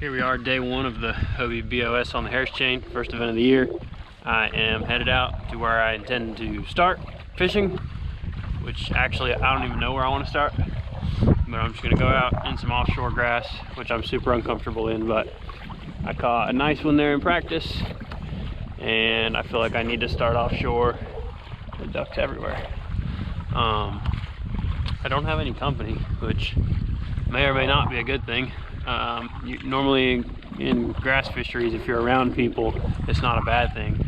Here we are, day one of the Hobie BOS on the Harris chain, first event of the year. I am headed out to where I intend to start fishing, which actually I don't even know where I want to start, but I'm just going to go out in some offshore grass, which I'm super uncomfortable in, but I caught a nice one there in practice, and I feel like I need to start offshore. The ducks everywhere. I don't have any company, which may or may not be a good thing. Normally in grass fisheries, if you're around people, it's not a bad thing,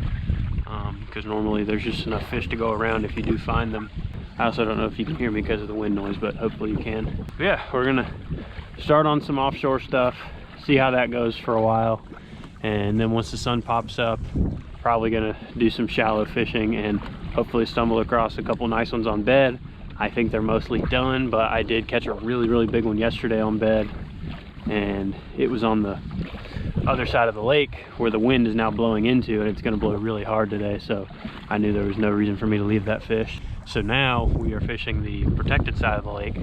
because normally there's just enough fish to go around if you do find them. I also don't know if you can hear me because of the wind noise, but hopefully you can. But yeah, we're gonna start on some offshore stuff, see how that goes for a while, and then once the sun pops up, probably gonna do some shallow fishing and hopefully stumble across a couple nice ones on bed. I think they're mostly done, but I did catch a really big one yesterday on bed, and it was on the other side of the lake where the wind is now blowing into, and it's going to blow really hard today, so I knew there was no reason for me to leave that fish. So now we are fishing the protected side of the lake,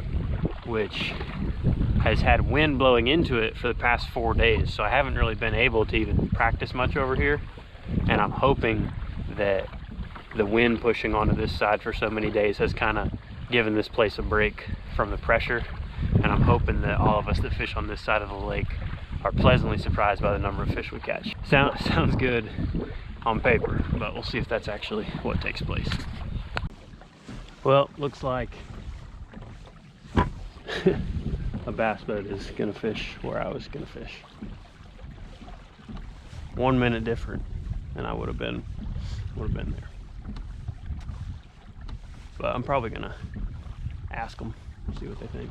which has had wind blowing into it for the past 4 days, so I haven't really been able to even practice much over here, and I'm hoping that the wind pushing onto this side for so many days has kind of given this place a break from the pressure, and I'm hoping that all of us that fish on this side of the lake are pleasantly surprised by the number of fish we catch. Sounds good on paper, but we'll see if that's actually what takes place. Well, looks like a bass boat is gonna fish where I was gonna fish. 1 minute different, and I would have been there. But I'm probably gonna ask them, see what they think.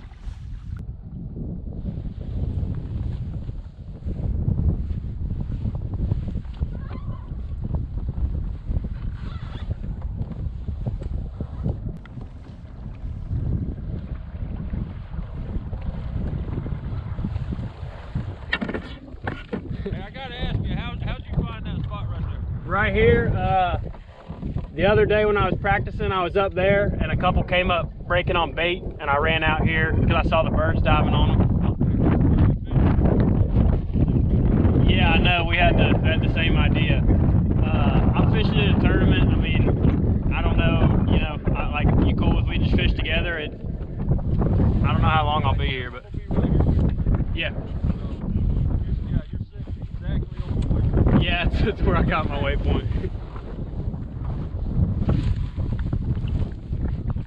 Hey, I gotta ask you, how'd you find that spot right there? Right here, the other day when I was practicing, I was up there and a couple came up breaking on bait, and I ran out here because I saw the birds diving on them. Yeah, I know, we had the same idea. I'm fishing in a tournament. I mean, I don't know, you know, like, you cool if we just fish together? I don't know how long I'll be here, but yeah. Yeah, you're sitting exactly on my waypoint. Yeah, that's where I got my waypoint.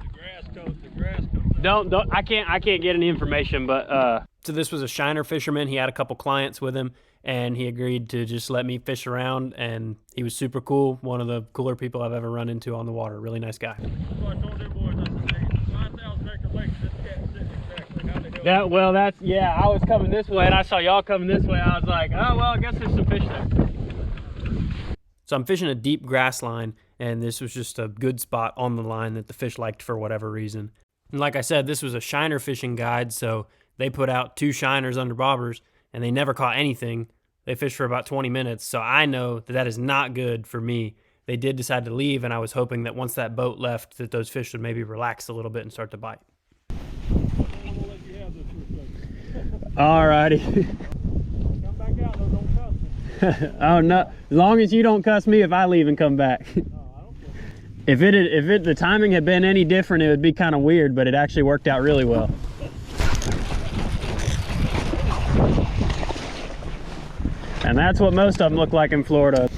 The grass comes Don't I can't get any information, but so this was a shiner fisherman. He had a couple clients with him, and he agreed to just let me fish around, and he was super cool. One of the cooler people I've ever run into on the water. Really nice guy. That's what I told them boys. I said, hey, it's a 9,000 acre lake. This cat's sitting exactly how the hell. Yeah, I was coming this way and I saw y'all coming this way. I was like, oh well, I guess there's some fish there. So I'm fishing a deep grass line, and this was just a good spot on the line that the fish liked for whatever reason. And like I said, this was a shiner fishing guide, so they put out 2 shiners under bobbers, and they never caught anything. They fished for about 20 minutes, so I know that is not good for me. They did decide to leave, and I was hoping that once that boat left, that those fish would maybe relax a little bit and start to bite. Alrighty. Come back out though, don't cuss me. Oh no! As long as you don't cuss me if I leave and come back. No, I don't care. If the timing had been any different, it would be kind of weird, but it actually worked out really well. And that's what most of them look like in Florida.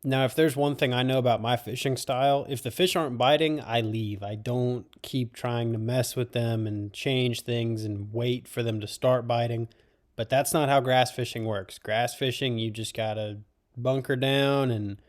Now, if there's one thing I know about my fishing style, if the fish aren't biting, I leave. I don't keep trying to mess with them and change things and wait for them to start biting. But that's not how grass fishing works. Grass fishing, you just gotta bunker down, and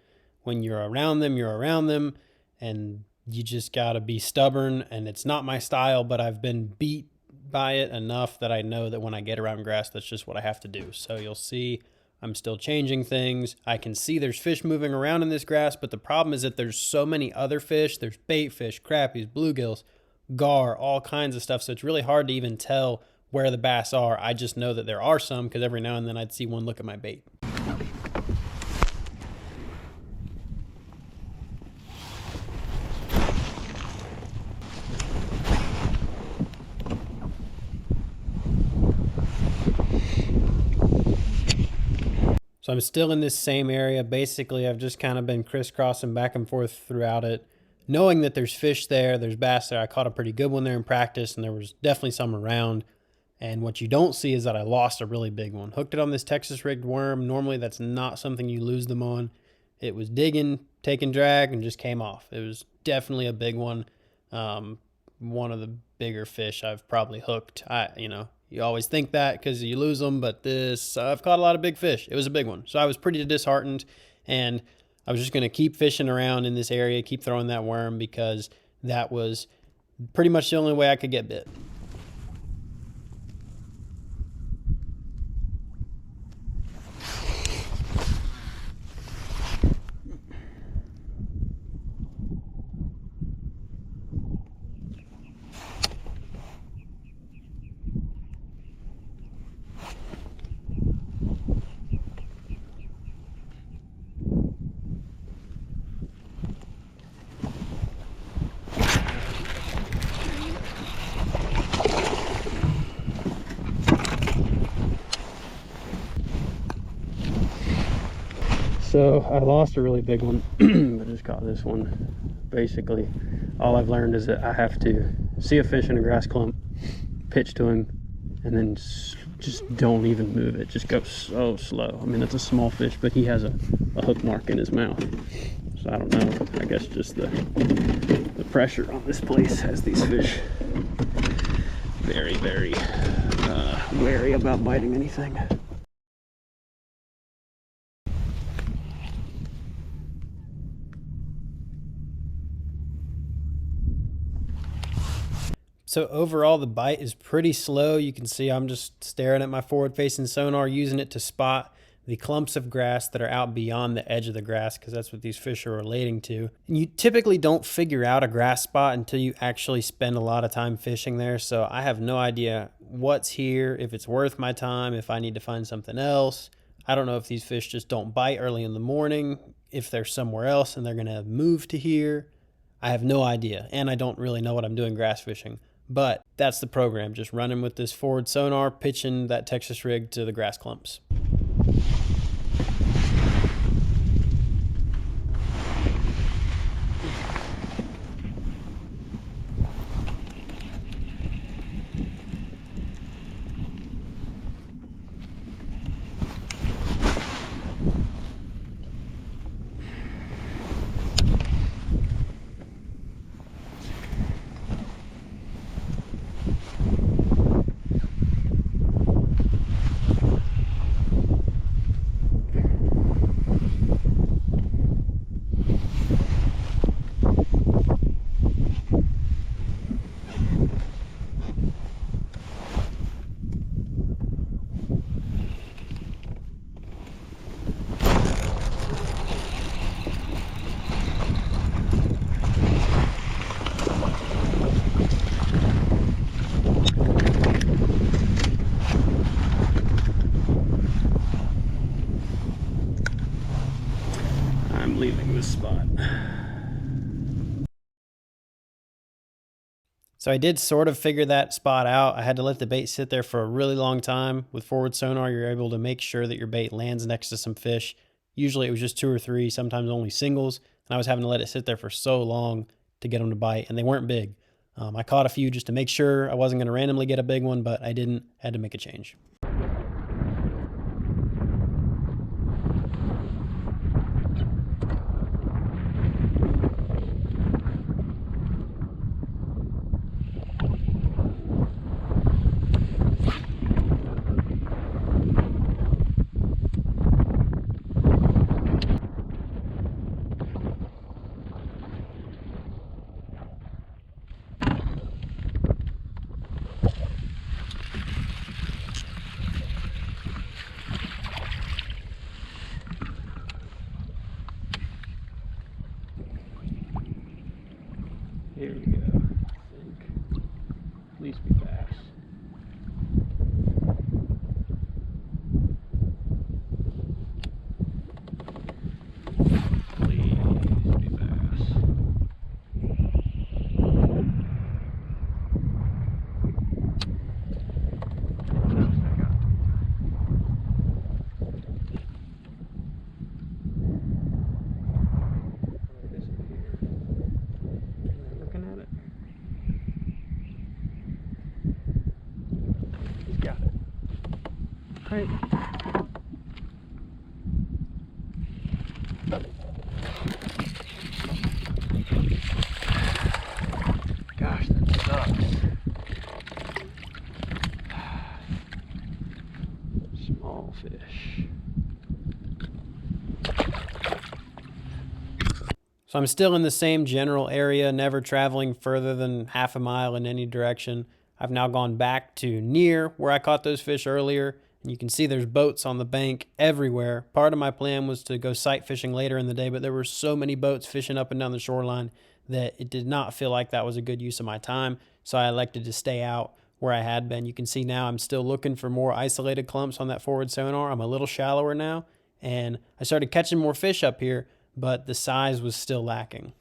when you're around them, you're around them. And You just got to be stubborn, and it's not my style, but I've been beat by it enough that I know that when I get around grass, that's just what I have to do. So you'll see I'm still changing things. I can see there's fish moving around in this grass, but the problem is that there's so many other fish. There's bait fish, crappies, bluegills, gar, all kinds of stuff. So it's really hard to even tell where the bass are. I just know that there are some because every now and then I'd see one look at my bait. So I'm still in this same area. Basically, I've just kind of been crisscrossing back and forth throughout it, knowing that there's fish there, there's bass there. I caught a pretty good one there in practice, and there was definitely some around. And what you don't see is that I lost a really big one. Hooked it on this Texas rigged worm. Normally, that's not something you lose them on. It was digging, taking drag, and just came off. It was definitely a big one. One of the bigger fish I've probably hooked. You always think that because you lose them, but I've caught a lot of big fish. It was a big one. So I was pretty disheartened, and I was just going to keep fishing around in this area, keep throwing that worm, because that was pretty much the only way I could get bit. So I lost a really big one, but just caught this one. Basically, all I've learned is that I have to see a fish in a grass clump, pitch to him, and then just don't even move it. Just go so slow. I mean, it's a small fish, but he has a hook mark in his mouth. So I don't know. I guess just the pressure on this place has these fish very, very wary about biting anything. So overall, the bite is pretty slow. You can see I'm just staring at my forward-facing sonar, using it to spot the clumps of grass that are out beyond the edge of the grass, because that's what these fish are relating to. And you typically don't figure out a grass spot until you actually spend a lot of time fishing there. So I have no idea what's here, if it's worth my time, if I need to find something else. I don't know if these fish just don't bite early in the morning, if they're somewhere else and they're going to move to here. I have no idea, and I don't really know what I'm doing grass fishing. But that's the program, just running with this forward sonar, pitching that Texas rig to the grass clumps. I'm leaving this spot. So I did sort of figure that spot out. I had to let the bait sit there for a really long time. With forward sonar, you're able to make sure that your bait lands next to some fish. Usually it was just 2 or 3, sometimes only singles. And I was having to let it sit there for so long to get them to bite, and they weren't big. I caught a few just to make sure I wasn't going to randomly get a big one, but I didn't. Had to make a change. Here we go. I think. At least be bass. Please be bass. Looking at it. He's got it. Right. Gosh, that sucks. Small fish. So I'm still in the same general area, never traveling further than half a mile in any direction. I've now gone back to near where I caught those fish earlier, and you can see there's boats on the bank everywhere. Part of my plan was to go sight fishing later in the day, but there were so many boats fishing up and down the shoreline that it did not feel like that was a good use of my time, so I elected to stay out where I had been. You can see now I'm still looking for more isolated clumps on that forward sonar. I'm a little shallower now, and I started catching more fish up here, but the size was still lacking.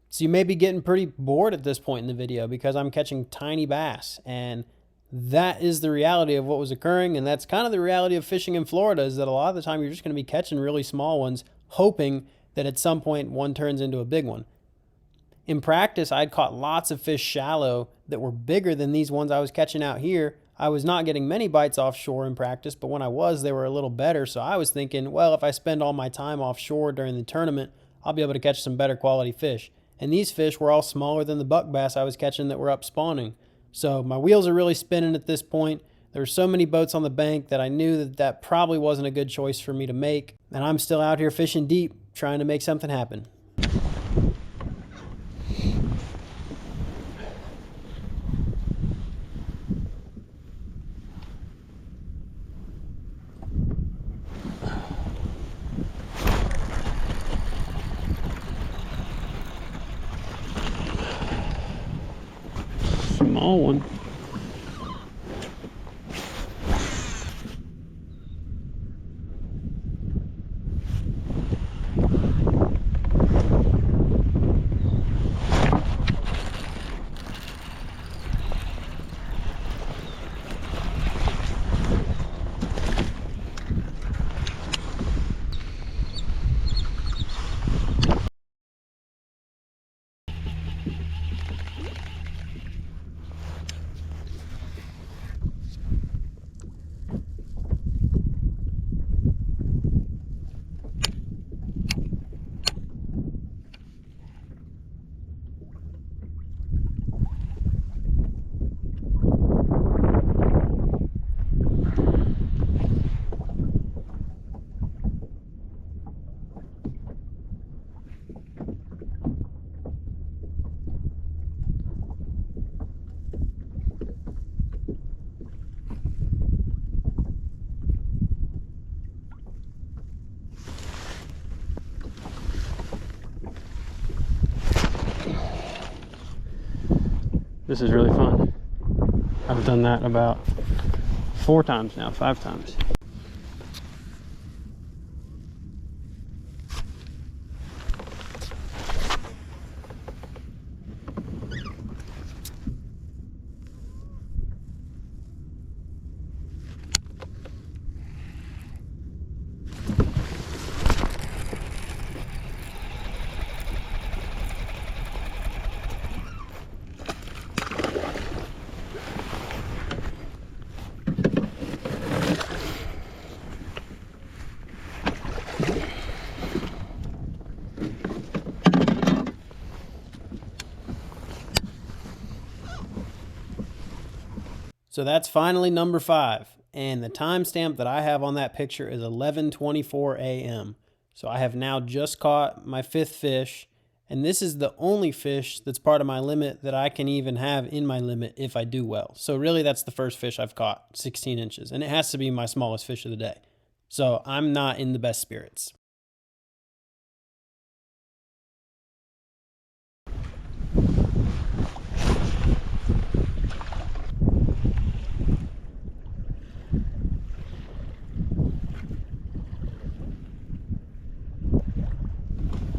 So you may be getting pretty bored at this point in the video because I'm catching tiny bass, and that is the reality of what was occurring, and that's kind of the reality of fishing in Florida, is that a lot of the time you're just going to be catching really small ones, hoping that at some point one turns into a big one. In practice, I'd caught lots of fish shallow that were bigger than these ones I was catching out here. I was not getting many bites offshore in practice, but when I was, they were a little better, so I was thinking, well, if I spend all my time offshore during the tournament, I'll be able to catch some better quality fish. And these fish were all smaller than the buck bass I was catching that were up spawning. So my wheels are really spinning at this point. There were so many boats on the bank that I knew that that probably wasn't a good choice for me to make. And I'm still out here fishing deep, trying to make something happen. Small one. This is really fun. I've done that about 4 times now, 5 times. So that's finally number 5. and the timestamp that I have on that picture is 11:24 a.m. So I have now just caught my 5th fish, and this is the only fish that's part of my limit that I can even have in my limit if I do well. So really that's the first fish I've caught, 16 inches, and it has to be my smallest fish of the day. So I'm not in the best spirits.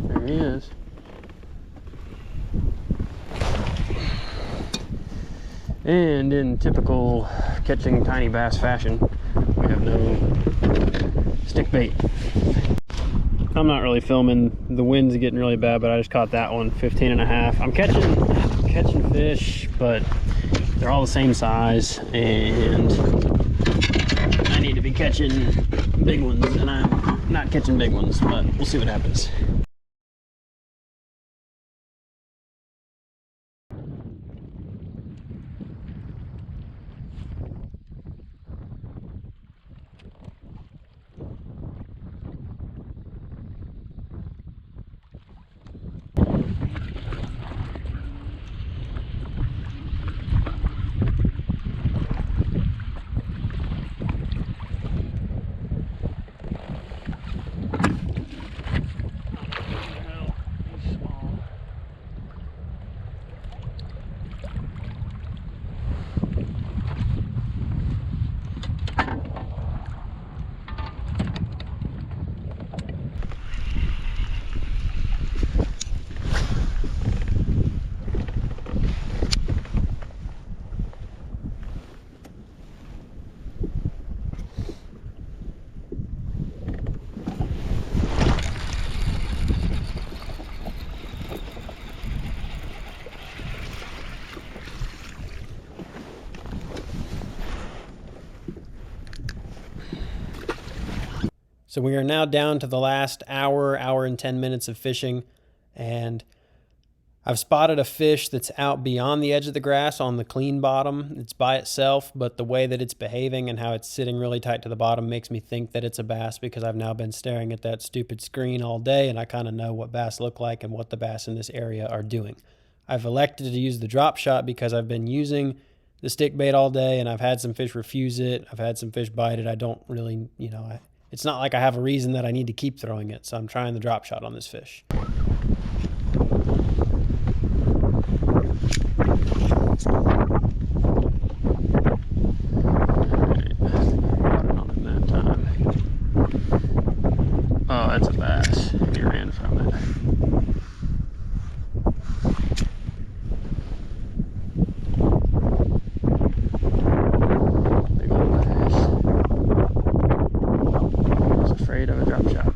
There he is. And in typical catching tiny bass fashion, we have no stick bait. I'm not really filming. The wind's getting really bad, but I just caught that one, 15 and a half. I'm catching fish, but they're all the same size, and I need to be catching big ones, and I'm not catching big ones, but we'll see what happens. So we are now down to the last hour and 10 minutes of fishing, and I've spotted a fish that's out beyond the edge of the grass on the clean bottom. It's by itself, but the way that it's behaving and how it's sitting really tight to the bottom makes me think that it's a bass, because I've now been staring at that stupid screen all day, and I kind of know what bass look like and what the bass in this area are doing. I've elected to use the drop shot because I've been using the stick bait all day, and I've had some fish refuse it. I've had some fish bite it. I don't really, it's not like I have a reason that I need to keep throwing it, so I'm trying the drop shot on this fish. Oh, that's a bass. He ran from it. Big old fish. I was afraid of a drop shot.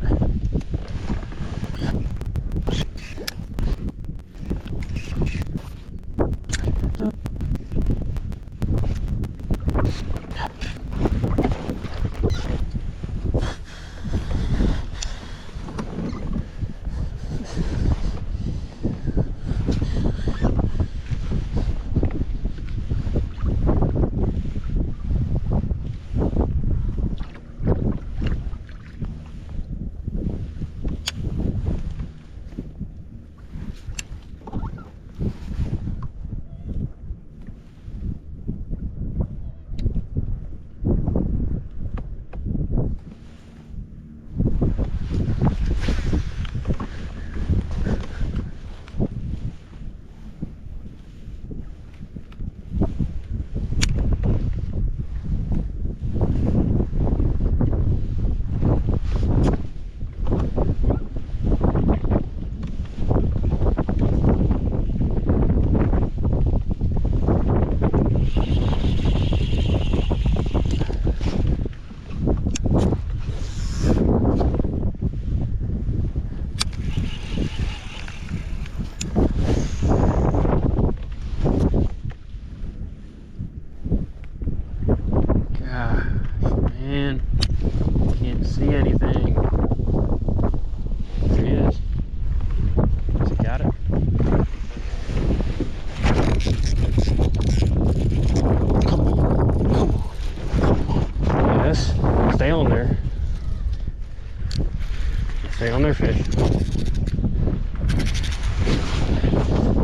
Stay on there, fish.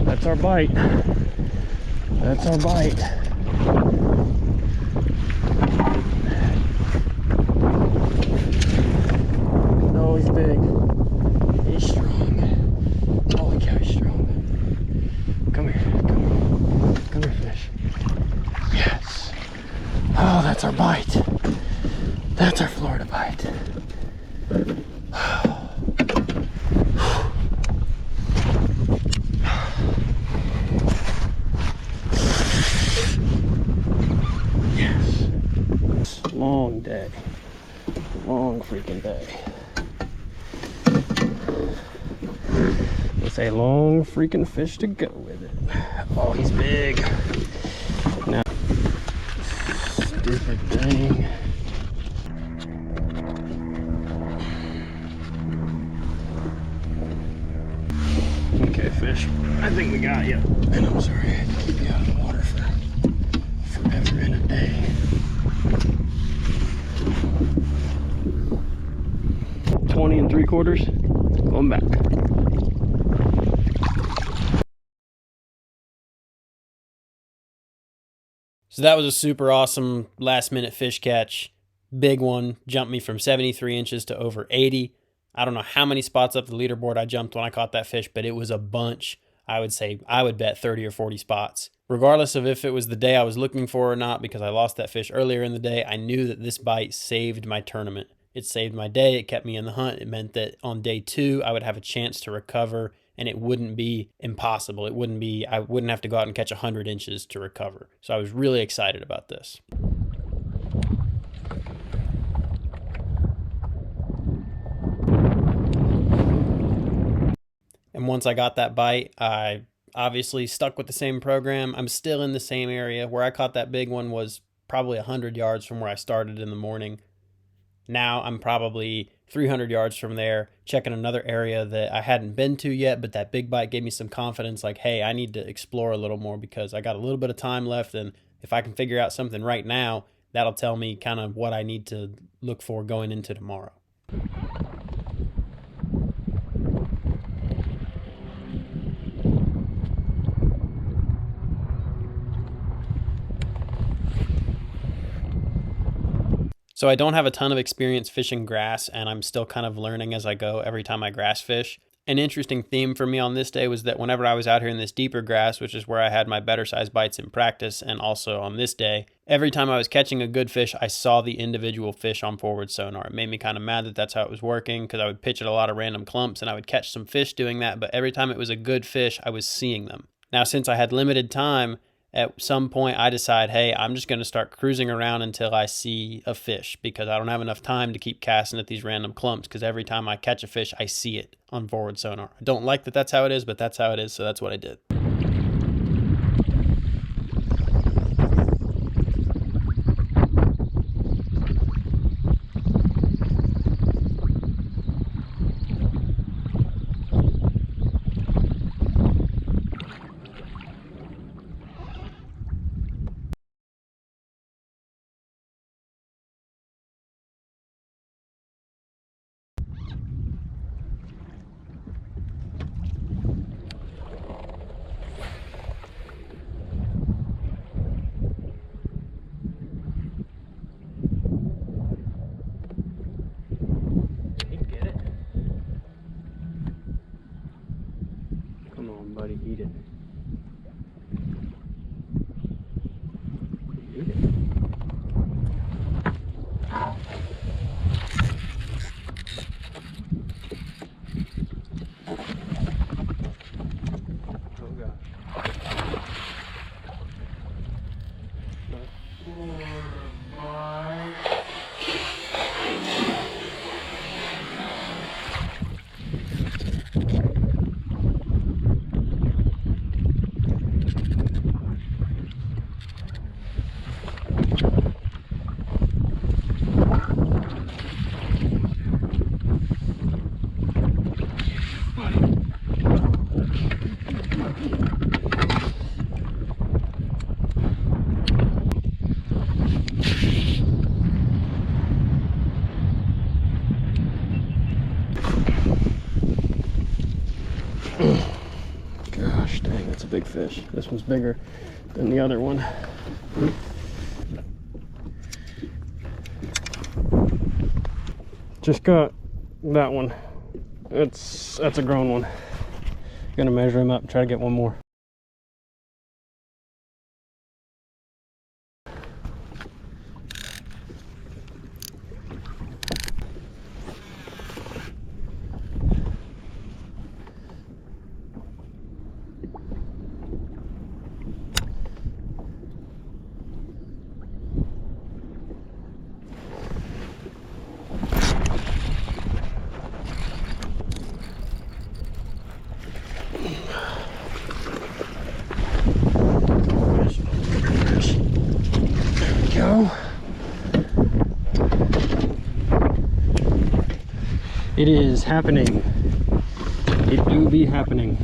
That's our bite. That's our bite. No, he's big. He's strong. Holy cow, he's strong. Come here. Come here, fish. Yes. Oh, that's our bite. That's our Florida bite. Yes. Long day. Long freaking day. It's a long freaking fish to go with it. Oh, he's big. Now, stupid thing. Okay, fish. I think we got you. And I'm sorry I had to keep you out of the water for forever and a day. 20 3/4. Going back. So that was a super awesome last minute fish catch. Big one. Jumped me from 73 inches to over 80. I don't know how many spots up the leaderboard I jumped when I caught that fish, but it was a bunch. I would bet 30 or 40 spots. Regardless of if it was the day I was looking for or not, because I lost that fish earlier in the day, I knew that this bite saved my tournament. It saved my day. It kept me in the hunt. It meant that on day 2, I would have a chance to recover, and it wouldn't be impossible. I wouldn't have to go out and catch 100 inches to recover. So I was really excited about this. And once I got that bite, I obviously stuck with the same program. I'm still in the same area. Where I caught that big one was probably 100 yards from where I started in the morning. Now I'm probably 300 yards from there, checking another area that I hadn't been to yet, but that big bite gave me some confidence, like, hey, I need to explore a little more because I got a little bit of time left, and if I can figure out something right now, that'll tell me kind of what I need to look for going into tomorrow. So I don't have a ton of experience fishing grass, and I'm still kind of learning as I go every time I grass fish. An interesting theme for me on this day was that whenever I was out here in this deeper grass, which is where I had my better size bites in practice, and also on this day, every time I was catching a good fish, I saw the individual fish on forward sonar. It made me kind of mad that that's how it was working, because I would pitch at a lot of random clumps and I would catch some fish doing that, but every time it was a good fish, I was seeing them. Now, since I had limited time, at some point I decide, hey, I'm just going to start cruising around until I see a fish, because I don't have enough time to keep casting at these random clumps, because every time I catch a fish, I see it on forward sonar. I don't like that that's how it is, but that's how it is, so that's what I did. Come on, buddy, eat it. Eat it. Oh gosh. a big fish. This one's bigger than the other one. Just got that one. That's a grown one. Gonna measure him up and try to get one more. Go. It is happening. It do be happening.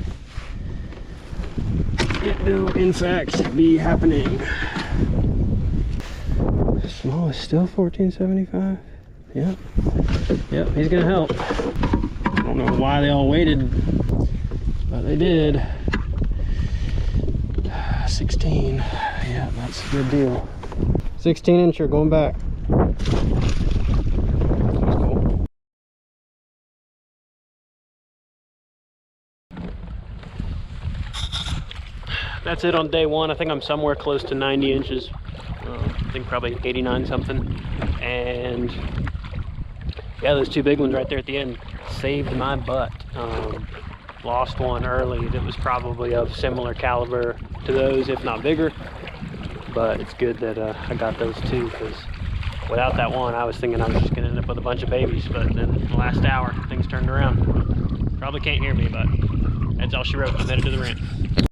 It do in fact be happening. Small is still 14.75. Yep. Yep, he's gonna help. I don't know why they all waited, but they did. 16. Yeah, that's a good deal. 16 incher going back. That's cool. That's it on day one. I think I'm somewhere close to 90 inches. I think probably 89 something. And yeah, those two big ones right there at the end saved my butt. Lost one early that was probably of similar caliber to those, if not bigger. But it's good that I got those two, because without that one, I was thinking I was just going to end up with a bunch of babies. But then in the last hour, things turned around. Probably can't hear me, but that's all she wrote. I'm headed to the ranch.